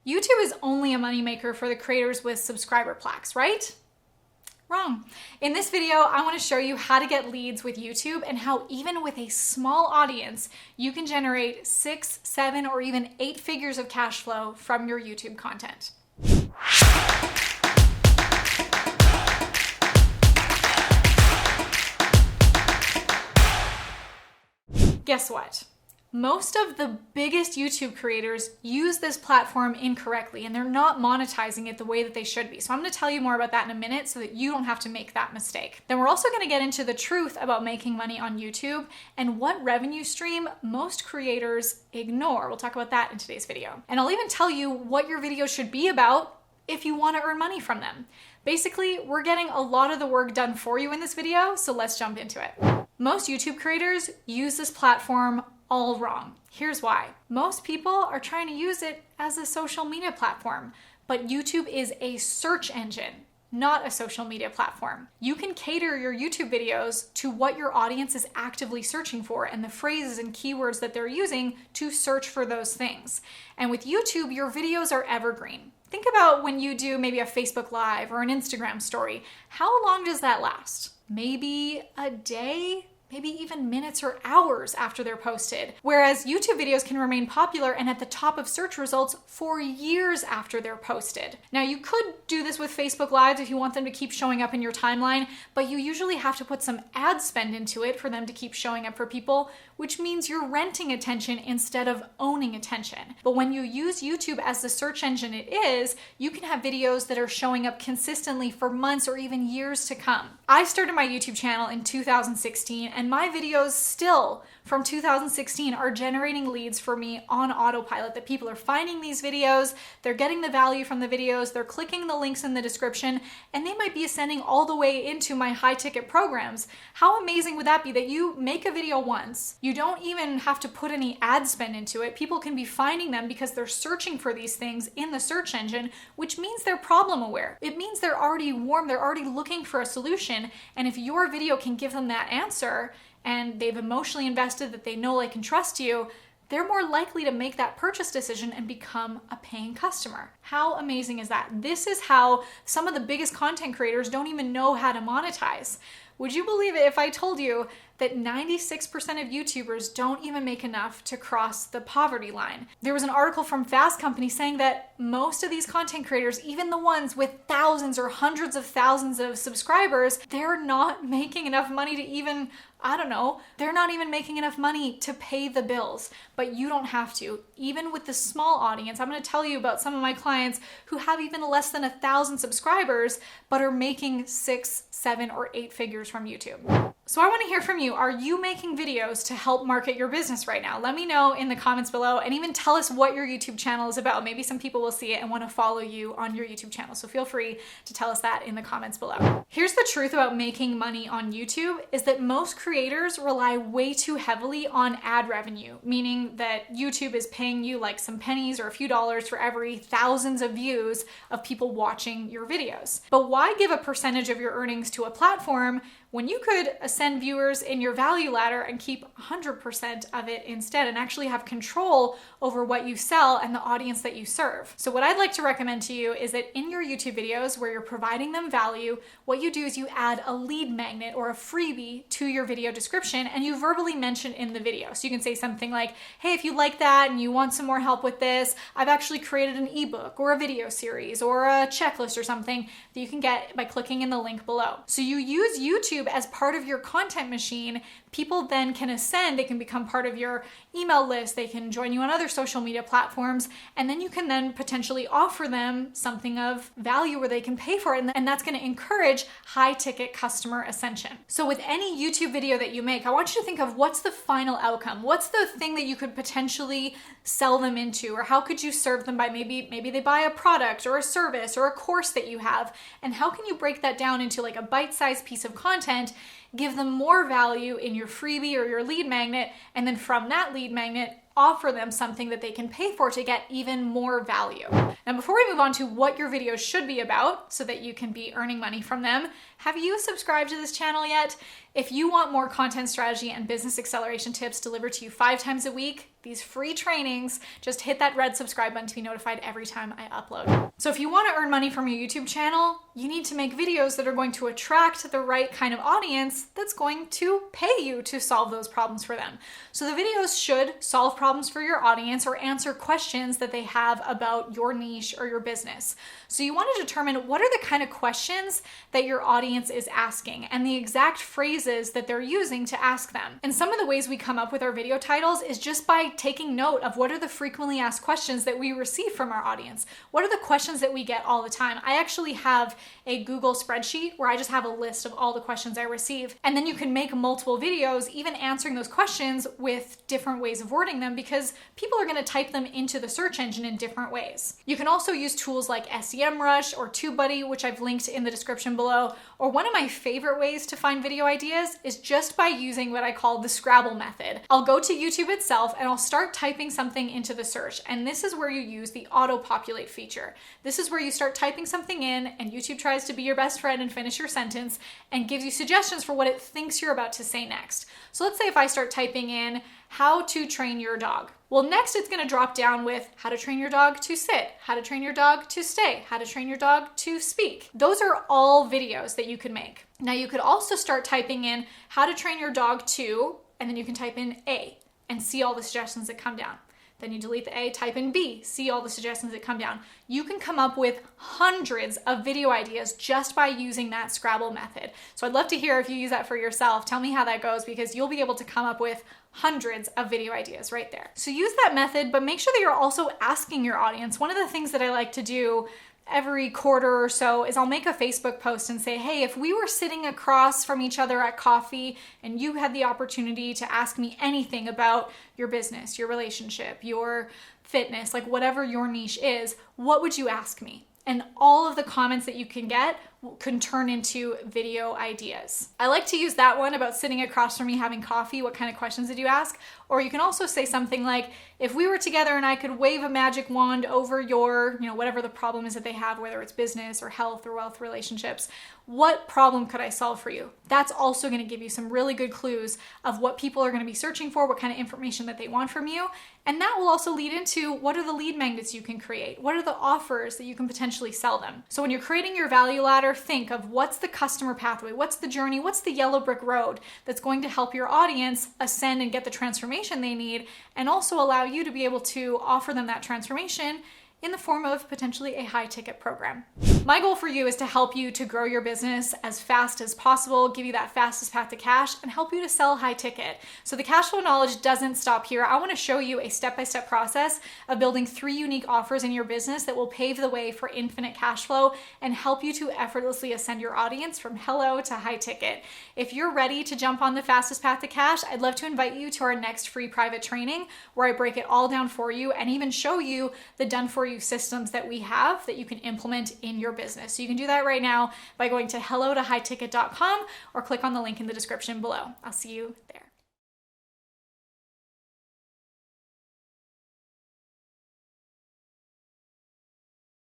YouTube is only a moneymaker for the creators with subscriber plaques, right? Wrong. In this video, I want to show you how to get leads with YouTube and how even with a small audience, you can generate 6, 7, or even 8 figures of cash flow from your YouTube content. Guess what? Most of the biggest YouTube creators use this platform incorrectly and they're not monetizing it the way that they should be. So I'm going to tell you more about that in a minute so that you don't have to make that mistake. Then we're also going to get into the truth about making money on YouTube and what revenue stream most creators ignore. We'll talk about that in today's video. And I'll even tell you what your videos should be about if you want to earn money from them. Basically, we're getting a lot of the work done for you in this video, so let's jump into it. Most YouTube creators use this platform all wrong. Here's why. Most people are trying to use it as a social media platform, but YouTube is a search engine, not a social media platform. You can cater your YouTube videos to what your audience is actively searching for and the phrases and keywords that they're using to search for those things. And with YouTube, your videos are evergreen. Think about when you do maybe a Facebook Live or an Instagram story. How long does that last? Maybe a day? Maybe even minutes or hours after they're posted. Whereas YouTube videos can remain popular and at the top of search results for years after they're posted. Now you could do this with Facebook Lives if you want them to keep showing up in your timeline, but you usually have to put some ad spend into it for them to keep showing up for people, which means you're renting attention instead of owning attention. But when you use YouTube as the search engine it is, you can have videos that are showing up consistently for months or even years to come. I started my YouTube channel in 2016 and my videos still from 2016 are generating leads for me on autopilot, that people are finding these videos, they're getting the value from the videos, they're clicking the links in the description, and they might be ascending all the way into my high ticket programs. How amazing would that be that you make a video once, you don't even have to put any ad spend into it, people can be finding them because they're searching for these things in the search engine, which means they're problem aware. It means they're already warm, they're already looking for a solution, and if your video can give them that answer, and they've emotionally invested that they know, like, and trust you, they're more likely to make that purchase decision and become a paying customer. How amazing is that? This is how some of the biggest content creators don't even know how to monetize. Would you believe it if I told you that 96% of YouTubers don't even make enough to cross the poverty line? There was an article from Fast Company saying that most of these content creators, even the ones with thousands or hundreds of thousands of subscribers, they're not making enough money to even, they're not even making enough money to pay the bills. But you don't have to. Even with the small audience, I'm going to tell you about some of my clients who have even less than 1,000 subscribers, but are making 6, 7, or 8 figures from YouTube. So I want to hear from you. Are you making videos to help market your business right now? Let me know in the comments below and even tell us what your YouTube channel is about. Maybe some people will see it and want to follow you on your YouTube channel. So feel free to tell us that in the comments below. Here's the truth about making money on YouTube is that most creators rely way too heavily on ad revenue, meaning that YouTube is paying you like some pennies or a few dollars for every thousands of views of people watching your videos. But why give a percentage of your earnings to a platform when you could ascend viewers in your value ladder and keep 100% of it instead and actually have control over what you sell and the audience that you serve? So what I'd like to recommend to you is that in your YouTube videos where you're providing them value, what you do is you add a lead magnet or a freebie to your video description and you verbally mention in the video. So you can say something like, hey, if you like that and you want some more help with this, I've actually created an ebook or a video series or a checklist or something that you can get by clicking in the link below. So you use YouTube as part of your content machine. People then can ascend, they can become part of your email list, they can join you on other social media platforms, and then you can then potentially offer them something of value where they can pay for it, and that's going to encourage high ticket customer ascension. So with any YouTube video that you make, I want you to think of what's the final outcome? What's the thing that you could potentially sell them into, or how could you serve them by maybe they buy a product or a service or a course that you have, and how can you break that down into like a bite-sized piece of content, give them more value in your freebie or your lead magnet, and then from that lead magnet, offer them something that they can pay for to get even more value. Now, before we move on to what your videos should be about so that you can be earning money from them, have you subscribed to this channel yet? If you want more content strategy and business acceleration tips delivered to you 5 times a week, these free trainings, just hit that red subscribe button to be notified every time I upload. So if you want to earn money from your YouTube channel, you need to make videos that are going to attract the right kind of audience that's going to pay you to solve those problems for them. So the videos should solve problems for your audience or answer questions that they have about your niche or your business. So you want to determine what are the kind of questions that your audience is asking and the exact phrases that they're using to ask them. And some of the ways we come up with our video titles is just by taking note of what are the frequently asked questions that we receive from our audience. What are the questions that we get all the time? I actually have a Google spreadsheet where I just have a list of all the questions I receive. And then you can make multiple videos, even answering those questions with different ways of wording them, because people are going to type them into the search engine in different ways. You can also use tools like SEMrush or TubeBuddy, which I've linked in the description below. Or one of my favorite ways to find video ideas is just by using what I call the Scrabble method. I'll go to YouTube itself and I'll start typing something into the search. And this is where you use the auto-populate feature. This is where you start typing something in and YouTube tries to be your best friend and finish your sentence and gives you suggestions for what it thinks you're about to say next. So let's say if I start typing in how to train your dog. Well, next it's going to drop down with how to train your dog to sit, how to train your dog to stay, how to train your dog to speak. Those are all videos that you could make. Now you could also start typing in how to train your dog to, and then you can type in A and see all the suggestions that come down. Then you delete the A, type in B, see all the suggestions that come down. You can come up with hundreds of video ideas just by using that Scrabble method. So I'd love to hear if you use that for yourself. Tell me how that goes, because you'll be able to come up with hundreds of video ideas right there. So use that method, but make sure that you're also asking your audience. One of the things that I like to do every quarter or so is I'll make a Facebook post and say, hey, if we were sitting across from each other at coffee and you had the opportunity to ask me anything about your business, your relationship, your fitness, like whatever your niche is, what would you ask me? And all of the comments that you can get can turn into video ideas. I like to use that one about sitting across from me having coffee. What kind of questions did you ask? Or you can also say something like, if we were together and I could wave a magic wand over your, whatever the problem is that they have, whether it's business or health or wealth relationships, what problem could I solve for you? That's also going to give you some really good clues of what people are going to be searching for, what kind of information that they want from you. And that will also lead into what are the lead magnets you can create? What are the offers that you can potentially sell them? So when you're creating your value ladder, think of what's the customer pathway, what's the journey, what's the yellow brick road that's going to help your audience ascend and get the transformation they need, and also allow you to be able to offer them that transformation in the form of potentially a high ticket program. My goal for you is to help you to grow your business as fast as possible, give you that fastest path to cash, and help you to sell high ticket. So the cash flow knowledge doesn't stop here. I want to show you a step-by-step process of building 3 unique offers in your business that will pave the way for infinite cash flow and help you to effortlessly ascend your audience from hello to high ticket. If you're ready to jump on the fastest path to cash, I'd love to invite you to our next free private training where I break it all down for you and even show you the done for you systems that we have that you can implement in your business. So you can do that right now by going to hellotohighticket.com or click on the link in the description below. I'll see you there.